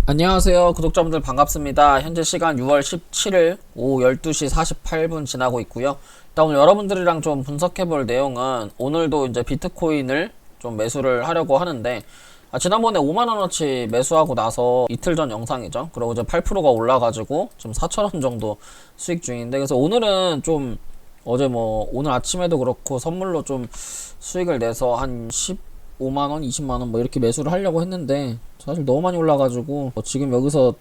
안녕하세요 구독자분들 반갑습니다. 현재 시간 6월 17일 오후 12시 48분 지나고 있고요. 일단 오늘 여러분들이랑 좀 분석해볼 내용은, 오늘도 이제 비트코인을 좀 매수를 하려고 하는데, 지난번에 5만원어치 매수하고 나서 이틀 전 영상이죠. 그리고 이제 8%가 올라가지고 지금 4,000원 정도 수익 중인데, 그래서 오늘은 좀 어제 오늘 아침에도 그렇고 선물로 좀 수익을 내서 한 15만원, 20만원 이렇게 매수를 하려고 했는데, 사실 너무 많이 올라가지고 지금 여기서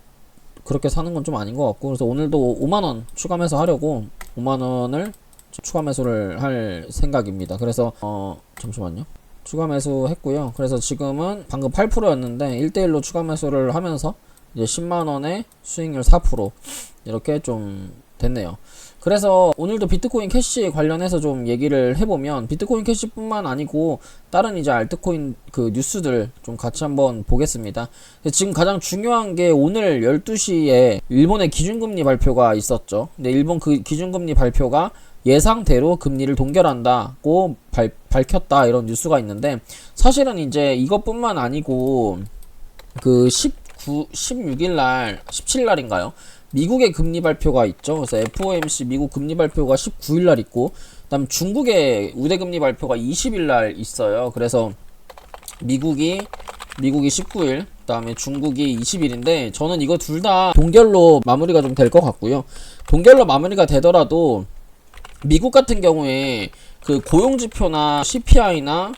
그렇게 사는 건 좀 아닌 것 같고, 그래서 오늘도 5만원 추가 매수 하려고 5만원을 추가 매수를 할 생각입니다. 그래서 잠시만요. 추가 매수 했고요. 그래서 지금은 방금 8%였는데 1대1로 추가 매수를 하면서 이제 10만원에 수익률 4% 이렇게 좀 됐네요. 그래서 오늘도 비트코인 캐시 관련해서 좀 얘기를 해보면, 비트코인 캐시 뿐만 아니고 다른 이제 알트코인 그 뉴스들 좀 같이 한번 보겠습니다. 지금 가장 중요한 게, 오늘 12시에 일본의 기준금리 발표가 있었죠. 근데 일본 그 기준금리 발표가 예상대로 금리를 동결한다고 밝혔다, 이런 뉴스가 있는데, 사실은 이제 이것뿐만 아니고 그 16일날 17일날인가요? 미국의 금리 발표가 있죠. 그래서 FOMC 미국 금리 발표가 19일날 있고, 그 다음 중국의 우대금리 발표가 20일날 있어요. 그래서 미국이 19일, 그 다음에 중국이 20일인데, 저는 이거 둘 다 동결로 마무리가 좀 될 것 같고요. 동결로 마무리가 되더라도 미국 같은 경우에 그 고용지표나 CPI나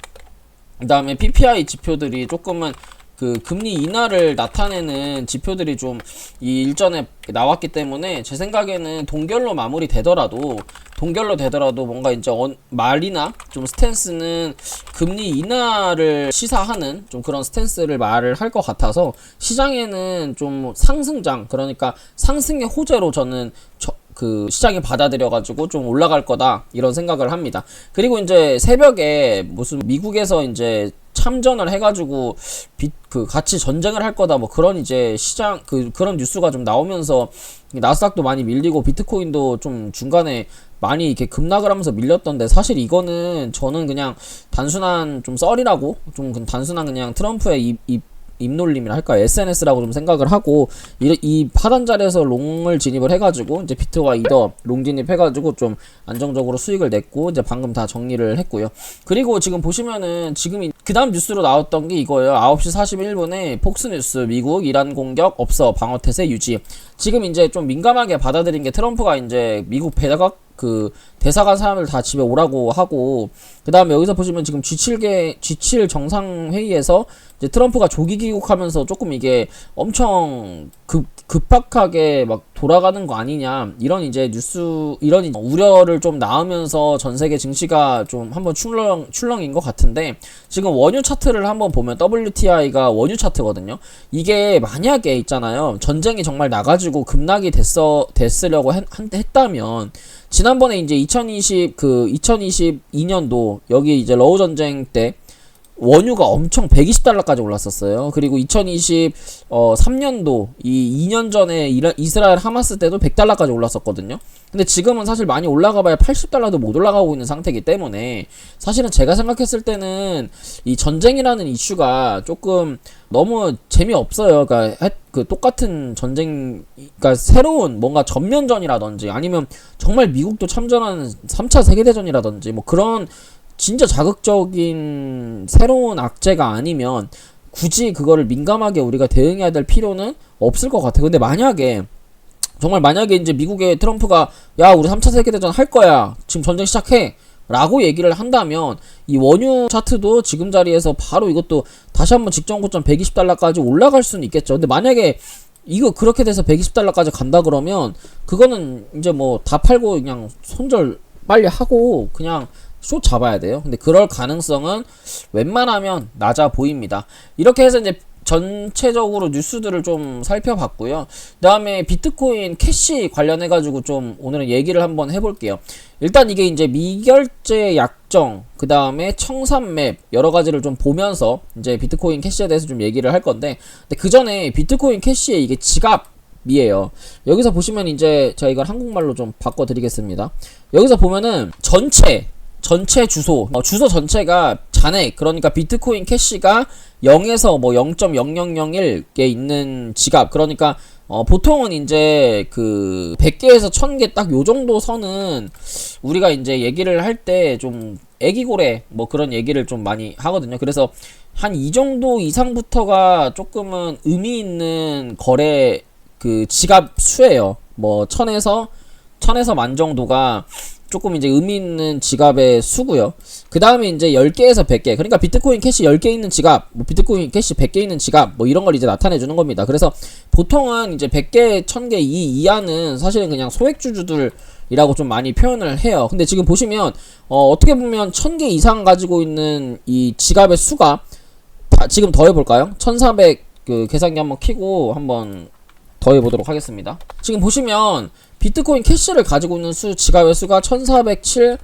그 다음에 PPI 지표들이 조금은 그 금리 인하를 나타내는 지표들이 좀 이 일전에 나왔기 때문에, 제 생각에는 동결로 마무리 되더라도 뭔가 이제 말이나 좀 스탠스는 금리 인하를 시사하는 좀 그런 스탠스를 말을 할 것 같아서, 시장에는 좀 상승장, 그러니까 상승의 호재로 저는 그 시장이 받아들여가지고 좀 올라갈 거다, 이런 생각을 합니다. 그리고 이제 새벽에 무슨 미국에서 이제 참전을 해가지고 같이 전쟁을 할 거다, 그런 이제 시장 그런 뉴스가 좀 나오면서 나스닥도 많이 밀리고 비트코인도 좀 중간에 많이 이렇게 급락을 하면서 밀렸던데, 사실 이거는 저는 그냥 단순한 좀 썰이라고, 좀 단순한 그냥 트럼프의 입놀림이라 할까, SNS라고 좀 생각을 하고, 이 하단 자리에서 롱을 진입을 해가지고 이제 비트와 이더 롱 진입해가지고 좀 안정적으로 수익을 냈고, 이제 방금 다 정리를 했고요. 그리고 지금 보시면은 지금 그 다음 뉴스로 나왔던 게 이거예요. 9시 41분에 폭스뉴스, 미국 이란 공격 없어, 방어태세 유지. 지금 이제 좀 민감하게 받아들인 게, 트럼프가 이제 미국 그 대사관 사람들 다 집에 오라고 하고, 그 다음에 여기서 보시면 지금 G7 정상회의에서 이제 트럼프가 조기 귀국하면서 조금 이게 엄청 급박하게 막 돌아가는 거 아니냐, 이런 이제 이런 우려를 좀 낳으면서 전 세계 증시가 좀 한번 출렁인 것 같은데, 지금 원유 차트를 한번 보면 WTI가 원유 차트거든요. 이게 만약에 있잖아요, 전쟁이 정말 나가지고 급락이 됐으려고 했다면, 지난번에 이제 2022년도 여기 이제 러우 전쟁 때 원유가 엄청 120달러까지 올랐었어요. 그리고 2023년도 이 2년 전에 이스라엘 하마스 때도 100달러까지 올랐었거든요. 근데 지금은 사실 많이 올라가봐야 80달러도 못 올라가고 있는 상태이기 때문에, 사실은 제가 생각했을 때는 이 전쟁이라는 이슈가 조금 너무 재미없어요. 그러니까 그 똑같은 전쟁, 그러니까 새로운 뭔가 전면전이라든지, 아니면 정말 미국도 참전하는 3차 세계대전이라든지, 그런 진짜 자극적인 새로운 악재가 아니면 굳이 그거를 민감하게 우리가 대응해야 될 필요는 없을 것 같아요. 근데 만약에 이제 미국의 트럼프가 야, 우리 3차 세계대전 할 거야, 지금 전쟁 시작해 라고 얘기를 한다면, 이 원유 차트도 지금 자리에서 바로 이것도 다시 한번 직전 고점 120달러까지 올라갈 수는 있겠죠. 근데 만약에 이거 그렇게 돼서 120달러까지 간다 그러면, 그거는 이제 다 팔고 그냥 손절 빨리 하고 그냥 숏 잡아야 돼요. 근데 그럴 가능성은 웬만하면 낮아 보입니다. 이렇게 해서 이제 전체적으로 뉴스들을 좀 살펴봤고요. 그 다음에 비트코인 캐시 관련해가지고 좀 오늘은 얘기를 한번 해볼게요. 일단 이게 이제 미결제 약정, 그 다음에 청산맵, 여러가지를 좀 보면서 이제 비트코인 캐시에 대해서 좀 얘기를 할 건데, 근데 그 전에 비트코인 캐시의 이게 지갑이에요. 여기서 보시면 이제 제가 이걸 한국말로 좀 바꿔드리겠습니다. 여기서 보면은 전체 주소 전체가 잔액, 그러니까 비트코인 캐시가 0에서 뭐 0.0001개 있는 지갑, 그러니까 보통은 이제 그 100개에서 1000개 딱 요 정도 선은 우리가 이제 얘기를 할 때 좀 애기고래 뭐 그런 얘기를 좀 많이 하거든요. 그래서 한 이 정도 이상부터가 조금은 의미 있는 거래 그 지갑 수예요. 뭐 1000에서 만 정도가 조금 이제 의미 있는 지갑의 수고요. 그 다음에 이제 10개에서 100개. 그러니까 비트코인 캐시 10개 있는 지갑, 뭐 비트코인 캐시 100개 있는 지갑, 뭐 이런 걸 이제 나타내 주는 겁니다. 그래서 보통은 이제 100개, 1000개 이하는 사실은 그냥 소액주주들이라고 좀 많이 표현을 해요. 근데 지금 보시면, 어떻게 보면 1000개 이상 가지고 있는 이 지갑의 수가, 지금 더해볼까요? 1400, 그 계산기 한번 키고 한번 더해보도록 하겠습니다. 지금 보시면, 비트코인 캐시를 가지고 있는 지갑의 수가 1407,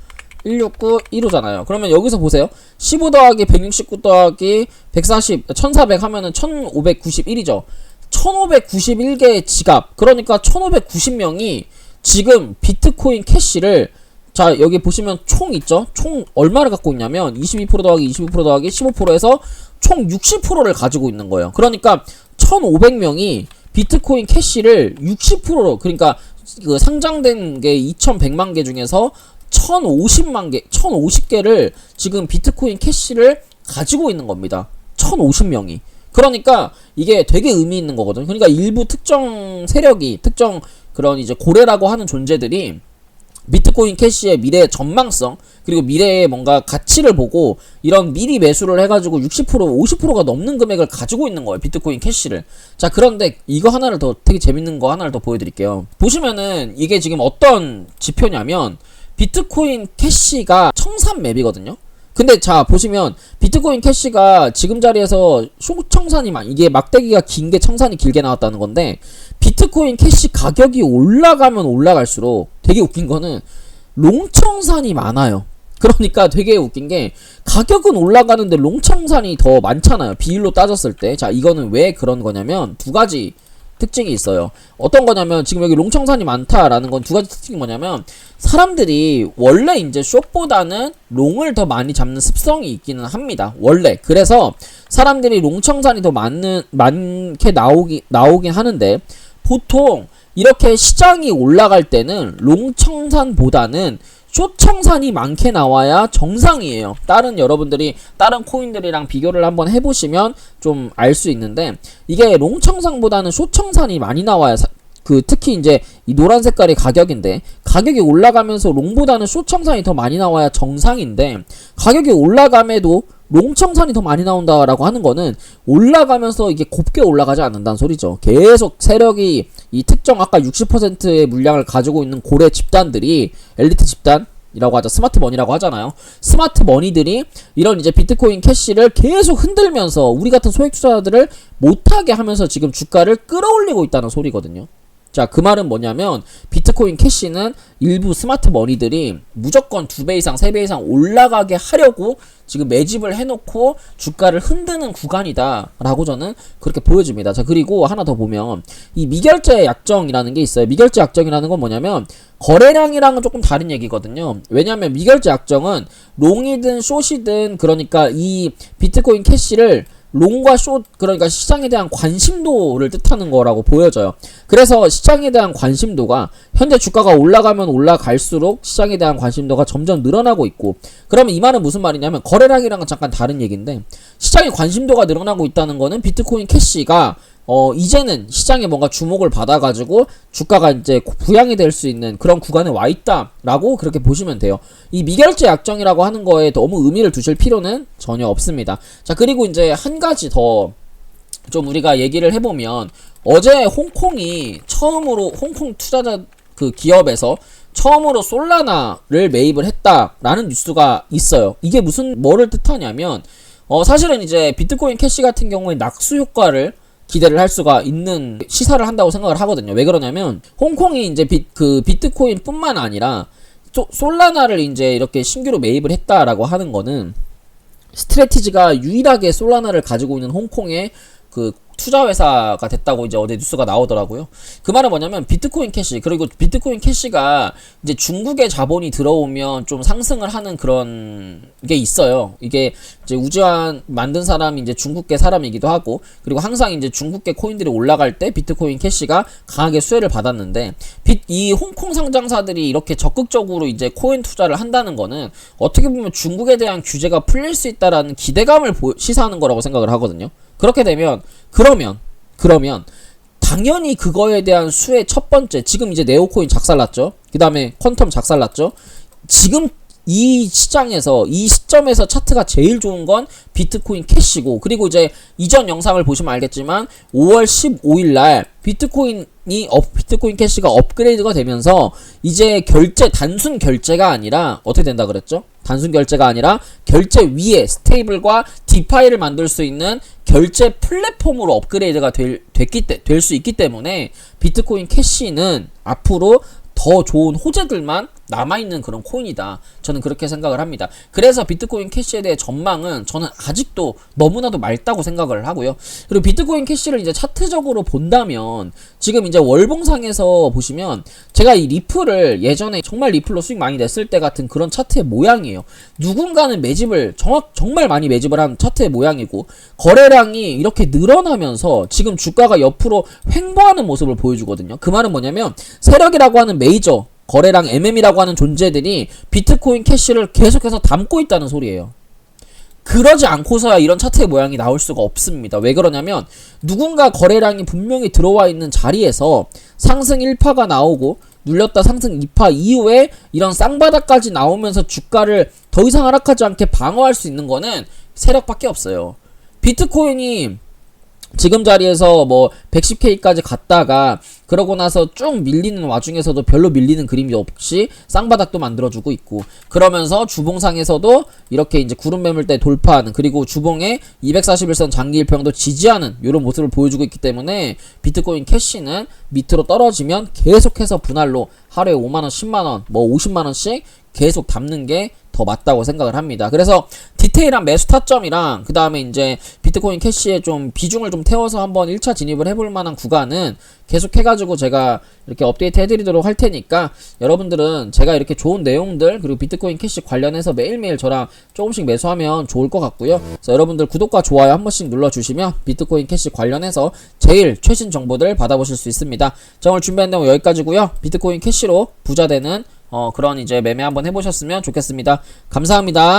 169, 1호잖아요. 그러면 여기서 보세요. 15 더하기 169 더하기 140, 1400 하면은 1591이죠. 1591개의 지갑, 그러니까 1590명이 지금 비트코인 캐시를, 자, 여기 보시면 총 있죠? 총 얼마를 갖고 있냐면 22% 더하기 22% 더하기 15%에서 총 60%를 가지고 있는 거예요. 그러니까 1500명이 비트코인 캐시를 60%로, 그러니까 그 상장된 게 2100만 개 중에서 1050개를 지금 비트코인 캐시를 가지고 있는 겁니다. 1050명이. 그러니까 이게 되게 의미 있는 거거든요. 그러니까 일부 특정 세력이, 특정 그런 이제 고래라고 하는 존재들이 비트코인 캐시의 미래의 전망성, 그리고 미래의 뭔가 가치를 보고 이런 미리 매수를 해가지고 60%, 50%가 넘는 금액을 가지고 있는 거예요. 비트코인 캐시를. 자, 그런데 이거 하나를 더, 되게 재밌는 거 하나를 더 보여드릴게요. 보시면은 이게 지금 어떤 지표냐면 비트코인 캐시가 청산 맵이거든요. 근데 자, 보시면 비트코인 캐시가 지금 자리에서 쇼청산이 이게 막대기가 긴 게 청산이 길게 나왔다는 건데, 비트코인 캐시 가격이 올라가면 올라갈수록 되게 웃긴 거는 롱청산이 많아요. 그러니까 되게 웃긴 게 가격은 올라가는데 롱청산이 더 많잖아요. 비율로 따졌을 때. 자, 이거는 왜 그런 거냐면 두 가지 특징이 있어요. 어떤 거냐면 지금 여기 롱청산이 많다라는 건 두 가지 특징이 뭐냐면, 사람들이 원래 이제 숏보다는 롱을 더 많이 잡는 습성이 있기는 합니다. 원래. 그래서 사람들이 롱청산이 더 많게 나오긴 하는데, 보통 이렇게 시장이 올라갈 때는 롱청산보다는 숏청산이 많게 나와야 정상이에요. 여러분들이 다른 코인들이랑 비교를 한번 해보시면 좀 알 수 있는데, 이게 롱청산보다는 숏청산이 많이 나와야 특히 이제 이 노란 색깔이 가격인데, 가격이 올라가면서 롱보다는 숏청산이 더 많이 나와야 정상인데, 가격이 올라감에도 롱청산이 더 많이 나온다라고 하는 거는 올라가면서 이게 곱게 올라가지 않는다는 소리죠. 계속 세력이 이 특정 아까 60%의 물량을 가지고 있는 고래 집단들이, 엘리트 집단이라고 하죠. 스마트 머니라고 하잖아요. 스마트 머니들이 이런 이제 비트코인 캐시를 계속 흔들면서 우리 같은 소액 투자자들을 못하게 하면서 지금 주가를 끌어올리고 있다는 소리거든요. 자, 그 말은 뭐냐면 비트코인 캐시는 일부 스마트 머니들이 무조건 2배 이상, 3배 이상 올라가게 하려고 지금 매집을 해놓고 주가를 흔드는 구간이다 라고 저는 그렇게 보여집니다. 자, 그리고 하나 더 보면 이 미결제 약정이라는 게 있어요. 미결제 약정이라는 건 뭐냐면 거래량이랑은 조금 다른 얘기거든요. 왜냐면 미결제 약정은 롱이든 숏이든, 그러니까 이 비트코인 캐시를 롱과 숏, 그러니까 시장에 대한 관심도를 뜻하는 거라고 보여져요. 그래서 시장에 대한 관심도가 현재 주가가 올라가면 올라갈수록 시장에 대한 관심도가 점점 늘어나고 있고, 그러면 이 말은 무슨 말이냐면 거래량이랑은 잠깐 다른 얘기인데, 시장의 관심도가 늘어나고 있다는 거는 비트코인 캐시가 이제는 시장에 뭔가 주목을 받아가지고 주가가 이제 부양이 될 수 있는 그런 구간에 와 있다라고 그렇게 보시면 돼요. 이 미결제 약정이라고 하는 거에 너무 의미를 두실 필요는 전혀 없습니다. 자, 그리고 이제 한 가지 더 좀 우리가 얘기를 해보면, 어제 홍콩이 처음으로, 홍콩 투자자 그 기업에서 처음으로 솔라나를 매입을 했다라는 뉴스가 있어요. 이게 뭐를 뜻하냐면, 사실은 이제 비트코인 캐시 같은 경우에 낙수 효과를 기대를 할 수가 있는 시사를 한다고 생각을 하거든요. 왜 그러냐면 홍콩이 이제 비트코인 뿐만 아니라 솔라나를 이제 이렇게 신규로 매입을 했다라고 하는 거는, 스트레티지가 유일하게 솔라나를 가지고 있는 홍콩의 그 투자 회사가 됐다고 이제 어디 뉴스가 나오더라고요. 그 말은 뭐냐면 비트코인 캐시, 그리고 비트코인 캐시가 이제 중국의 자본이 들어오면 좀 상승을 하는 그런 게 있어요. 이게 이제 우주환 만든 사람이 이제 중국계 사람이기도 하고, 그리고 항상 이제 중국계 코인들이 올라갈 때 비트코인 캐시가 강하게 수혜를 받았는데, 이 홍콩 상장사들이 이렇게 적극적으로 이제 코인 투자를 한다는 거는 어떻게 보면 중국에 대한 규제가 풀릴 수 있다라는 기대감을 시사하는 거라고 생각을 하거든요. 그렇게 되면 그러면 당연히 그거에 대한 수혜 첫 번째, 지금 이제 네오코인 작살났죠. 그 다음에 퀀텀 작살났죠. 지금 이 시장에서, 이 시점에서 차트가 제일 좋은 건 비트코인 캐시고, 그리고 이제 이전 영상을 보시면 알겠지만 5월 15일 날 비트코인 캐시가 업그레이드가 되면서 이제 단순 결제가 아니라 어떻게 된다 그랬죠? 단순 결제가 아니라 결제 위에 스테이블과 디파이를 만들 수 있는 결제 플랫폼으로 업그레이드가 될 수 있기 때문에 비트코인 캐시는 앞으로 더 좋은 호재들만 남아있는 그런 코인이다. 저는 그렇게 생각을 합니다. 그래서 비트코인 캐시에 대해 전망은 저는 아직도 너무나도 맑다고 생각을 하고요. 그리고 비트코인 캐시를 이제 차트적으로 본다면 지금 이제 월봉상에서 보시면 제가 이 리플을 예전에 정말 리플로 수익 많이 냈을 때 같은 그런 차트의 모양이에요. 누군가는 정말 많이 매집을 한 차트의 모양이고, 거래량이 이렇게 늘어나면서 지금 주가가 옆으로 횡보하는 모습을 보여주거든요. 그 말은 뭐냐면 세력이라고 하는 메이저 거래량 MM이라고 하는 존재들이 비트코인 캐시를 계속해서 담고 있다는 소리예요. 그러지 않고서야 이런 차트의 모양이 나올 수가 없습니다. 왜 그러냐면 누군가 거래량이 분명히 들어와 있는 자리에서 상승 1파가 나오고 눌렸다 상승 2파 이후에 이런 쌍바닥까지 나오면서 주가를 더 이상 하락하지 않게 방어할 수 있는 거는 세력밖에 없어요. 비트코인이 지금 자리에서 뭐 110K까지 갔다가 그러고 나서 쭉 밀리는 와중에서도 별로 밀리는 그림이 없이 쌍바닥도 만들어주고 있고, 그러면서 주봉상에서도 이렇게 이제 구름 매물대 돌파하는, 그리고 주봉의 241선 장기 일평도 지지하는 이런 모습을 보여주고 있기 때문에 비트코인 캐시는 밑으로 떨어지면 계속해서 분할로 하루에 5만원, 10만원, 뭐 50만원씩 계속 담는 게 더 맞다고 생각을 합니다. 그래서 디테일한 매수 타점이랑 그 다음에 이제 비트코인 캐시에 좀 비중을 좀 태워서 한번 1차 진입을 해볼 만한 구간은 계속 해가지고 제가 이렇게 업데이트 해드리도록 할 테니까, 여러분들은 제가 이렇게 좋은 내용들 그리고 비트코인 캐시 관련해서 매일매일 저랑 조금씩 매수하면 좋을 것 같고요. 그래서 여러분들 구독과 좋아요 한 번씩 눌러주시면 비트코인 캐시 관련해서 제일 최신 정보들 받아보실 수 있습니다. 자, 오늘 준비한 내용 여기까지고요. 비트코인 캐시로 부자 되는 그런 이제 매매 한번 해보셨으면 좋겠습니다. 감사합니다.